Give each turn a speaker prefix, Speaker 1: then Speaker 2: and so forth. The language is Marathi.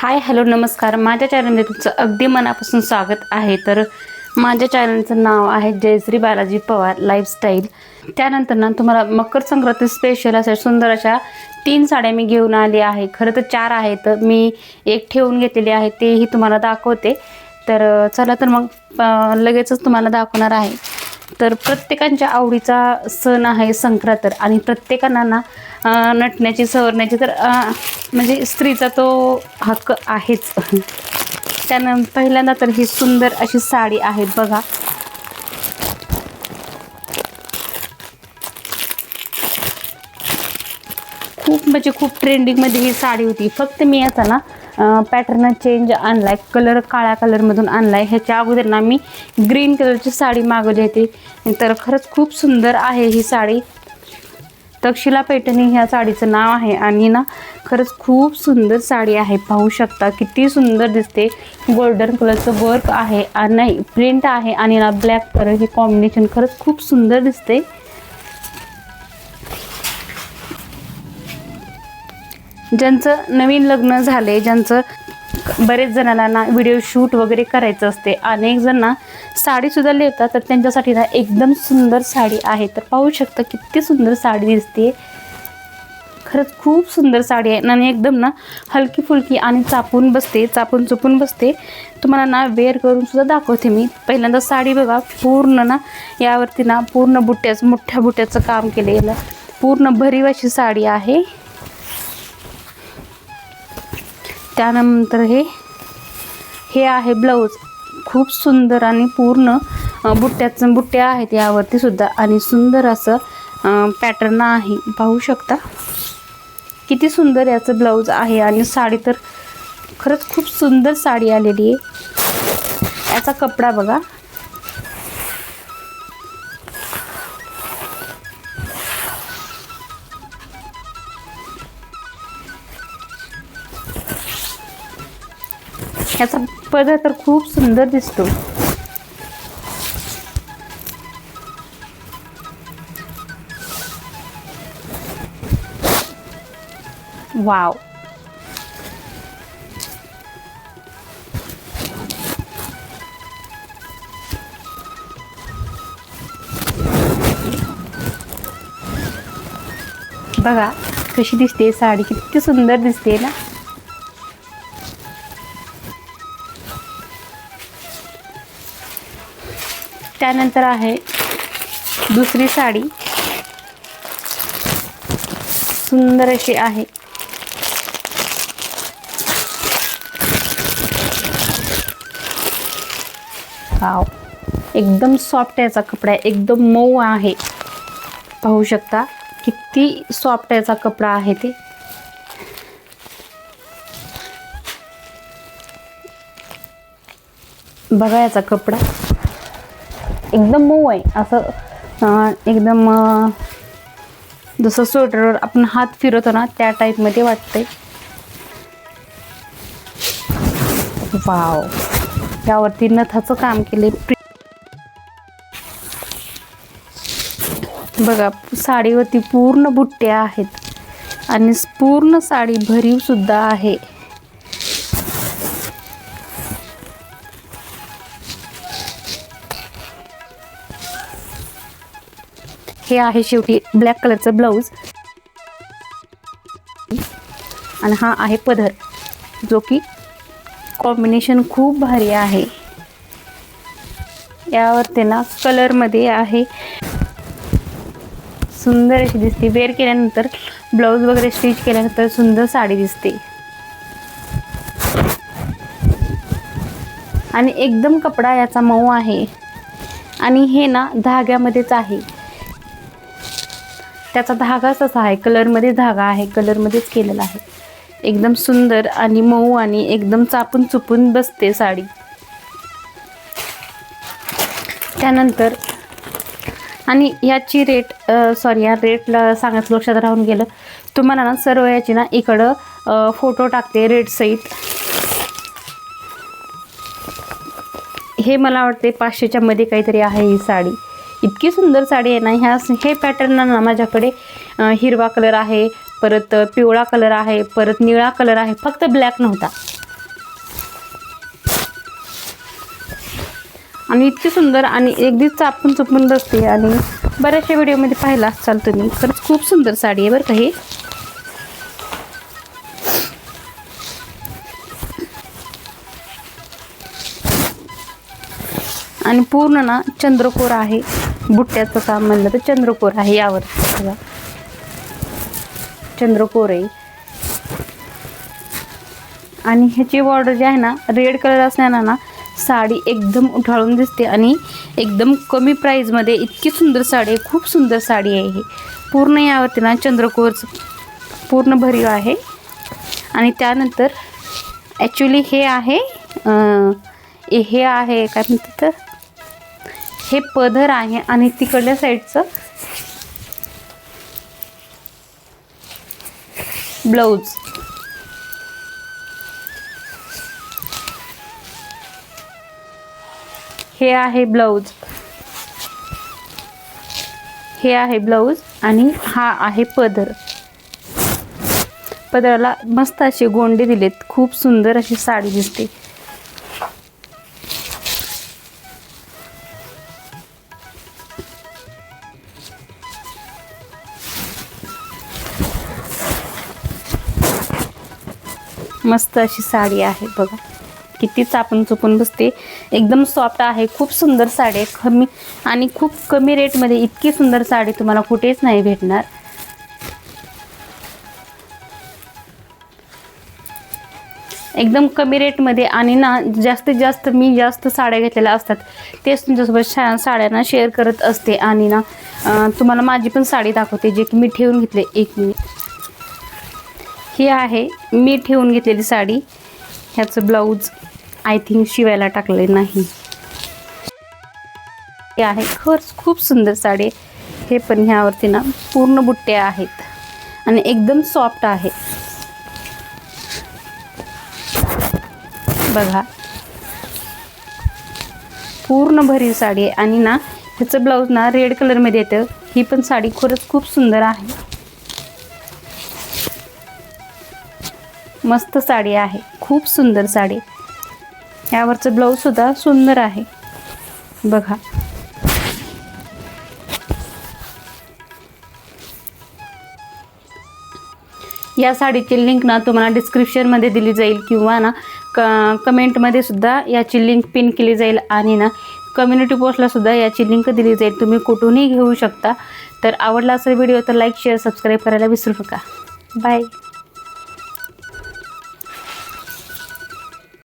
Speaker 1: हाय हॅलो नमस्कार. माझ्या चॅनलमध्ये तुमचं अगदी मनापासून स्वागत आहे. तर माझ्या चॅनलचं नाव आहे जयश्री बालाजी पवार लाईफस्टाईल. त्यानंतर ना तुम्हाला मकर संक्रांती स्पेशल अशा सुंदर अशा 3 साड्या मी घेऊन आली आहे. खरं तर 4 आहेत, मी एक ठेवून घेतलेली आहे, तेही तुम्हाला दाखवते. तर चला तर मग लगेचच तुम्हाला दाखवणार आहे. तर प्रत्येकांच्या आवडीचा सण आहे संक्रांत, आणि प्रत्येकांना ना नटण्याची सवरण्याची तर म्हणजे स्त्रीचा तो हक्क आहेच. त्यानं पहिल्यांदा तर ही सुंदर अशी साडी आहे बघा. खूप म्हणजे खूप ट्रेंडिंगमध्ये ही साडी होती. फक्त मी याचा ना पॅटर्न चेंज आणलाय, कलर काळ्या कलरमधून आणलाय. ह्याच्या अगोदर ना मी ग्रीन कलरची साडी मागवली होती. तर खरंच खूप सुंदर आहे ही साडी. तक्षशिला पैठणी ह्या साडीचं नाव आहे, आणि ना खरंच खूप सुंदर साडी आहे. पाहू शकता किती सुंदर दिसते. गोल्डन कलरचं वर्क आहे आणि नाही प्रिंट आहे, आणि ना ब्लॅक कलर हे कॉम्बिनेशन खरंच खूप सुंदर दिसते. ज्यांचं नवीन लग्न झाले, ज्यांचं बरेच जणांना ना व्हिडिओ शूट वगैरे करायचं असते, अनेक जण ना साडीसुद्धा लेतात, तर त्यांच्यासाठी ना एकदम सुंदर साडी आहे. तर पाहू शकता किती सुंदर साडी दिसते. खरंच खूप सुंदर साडी आहे, आणि एकदम ना हलकी फुलकी आणि चापून बसते, चापून चुपून बसते. तुम्हाला ना वेअर करून सुद्धा दाखवते मी. पहिल्यांदा साडी बघा, पूर्ण ना यावरती ना पूर्ण मोठ्या बुट्याचं काम केलेलं, पूर्ण भरीव अशी साडी आहे. त्यानंतर हे आहे ब्लाऊज. खूप सुंदर आणि पूर्ण बुट्ट्या आहेत यावरती सुद्धा, आणि सुंदर असं पॅटर्न आहे. पाहू शकता किती सुंदर याचं ब्लाऊज आहे. आणि साडी तर खरंच खूप सुंदर साडी आलेली आहे. याचा कपडा बघा, याचा पदर तर खूप सुंदर दिसतो. वाव, बघा कशी दिसते साडी, किती सुंदर दिसते ना. त्यानंतर आहे दुसरी साडी, सुंदर अशी आहे. वाव, एकदम सॉफ्ट याचा कपडा आहे, एकदम मऊ आहे. पाहू शकता किती सॉफ्ट याचा कपडा आहे ते. बघा याचा कपडा एकदम मऊ आहे, असं एकदम जसं स्वेटरवर आपण हात फिरवतो ना त्या टाईपमध्ये वाटतंय. वाव, यावरती नथाचं काम केले. बघा साडीवरती पूर्ण बुट्ट्या आहेत, आणि पूर्ण साडी भरीव सुद्धा आहे. हे आहे शेवटी ब्लॅक कलरचं ब्लाऊज, आणि हा आहे पदर, जो की कॉम्बिनेशन खूप भारी आहे. यावरती ना कलरमध्ये आहे, सुंदर अशी दिसते. वेअर केल्यानंतर ब्लाऊज वगैरे स्टिच केल्यानंतर सुंदर साडी दिसते. आणि एकदम कपडा याचा मऊ आहे, आणि हे ना धाग्यामध्येच आहे. त्याचा धागाच असा आहे, कलरमध्ये धागा आहे, कलरमध्येच केलेला आहे. एकदम सुंदर आणि मऊ, आणि एकदम चापून चुपून बसते साडी. त्यानंतर आणि याची या रेटला सांगायचं लक्षात राहून गेलं. तुम्हाला ना सर्व याची ना इकडं फोटो टाकते रेट सहित. हे मला वाटते 500च्या मध्ये काहीतरी आहे ही साडी. इतकी सुंदर साडी आहे ना. हे पॅटर्न ना माझ्याकडे हिरवा कलर आहे, परत पिवळा कलर आहे, परत निळा कलर आहे, फक्त ब्लॅक नव्हता. आणि इतकी सुंदर आणि अगदी चापून चुपून बसते आणि बऱ्याचशा व्हिडिओमध्ये पाहिला असाल तुम्ही. खरंच खूप सुंदर साडी आहे बरं का ही. आणि पूर्ण ना चंद्रकोर आहे, बुट्ट्याचं काम म्हणलं तर चंद्रकोर आहे यावर बघा, चंद्रकोर आहे. आणि ह्याची बॉर्डर जी आहे ना रेड कलर असल्याने ना साडी एकदम उठाळून दिसते आणि एकदम कमी प्राईजमध्ये इतकी सुंदर साडी आहे. खूप सुंदर साडी आहे ही. पूर्ण यावरती ना चंद्रकोरचं पूर्ण भरीव आहे. आणि त्यानंतर ॲक्च्युली हे आहे काय म्हणतात तर हे पदर आहे आणि तिकडल्या साईडचं ब्लाऊज. हे आहे ब्लाऊज, हे आहे ब्लाऊज आणि हा आहे पदर. पदराला मस्त असे गोंडे दिलेत. खूप सुंदर अशी साडी दिसते. मस्त अशी साडी आहे बघा, किती चापून चुपून बसते. एकदम सॉफ्ट आहे. खूप सुंदर साडी आहे. कमी आणि खूप कमी रेटमध्ये इतकी सुंदर साडी तुम्हाला कुठेच नाही भेटणार. एकदम कमी रेटमध्ये. आणि ना जास्तीत जास्त मी जास्त साड्या घेतलेल्या असतात तेच तुमच्यासोबत साड्यांना शेअर करत असते. आणि ना तुम्हाला माझी पण साडी दाखवते जे की मी ठेवून घेतले. एक मिनिट, ही आहे मी ठेवून घेतलेली साडी. ह्याचं ब्लाऊज आय थिंक शिवायला टाकले नाही. हे आहे खरंच खूप सुंदर साडी. हे पण ह्यावरती ना पूर्ण बुट्टे आहेत आणि एकदम सॉफ्ट आहे बघा. पूर्ण भरीव साडी आहे. आणि ना ह्याचं ब्लाऊज ना रेड कलरमध्ये येतं. ही पण साडी खरंच खूप सुंदर आहे. मस्त साडी आहे. खूप सुंदर साडी. यावरचं ब्लाऊज सुद्धा सुंदर आहे बघा. या साडीची लिंक ना तुम्हाला डिस्क्रिप्शनमध्ये दिली जाईल किंवा ना कमेंटमध्ये सुद्धा याची लिंक पिन केली जाईल. आणि ना कम्युनिटी पोस्टला सुद्धा याची लिंक दिली जाईल. तुम्ही कुठूनही घेऊ शकता. तर आवडला असेल व्हिडिओ तर लाईक शेअर सबस्क्राईब करायला विसरू नका. बाय.